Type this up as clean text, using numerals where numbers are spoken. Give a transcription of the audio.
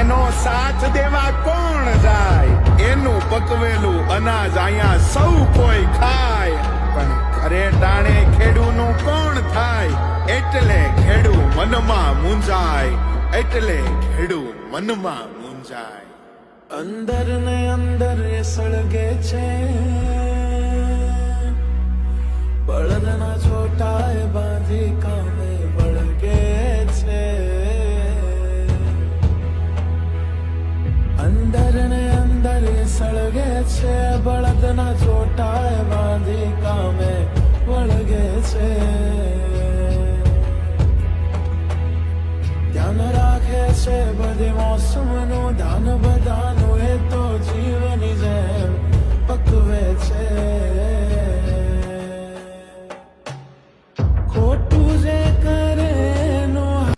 એનો સાથ દેવા કોણ જાય? એનું પકવેલું અનાજ અહીંયા સૌ કોઈ ખાય, પણ ખરે ટાણે ખેડૂનું કોણ થાય? એટલે ખેડૂ મનમાં મૂંઝાય, એટલે ખેડૂ મનમાં મૂંઝાય. અંદર ને અંદર એ સળગે છે, બળદના છોટાએ બાંધી કામે વળગે છે. અંદર ને અંદર એ સળગે છે, બળદના છોટાએ બાંધી કામે વળગે છે. ધ્યાન રાખે છે બધી મોસમનું, ધાન બધાને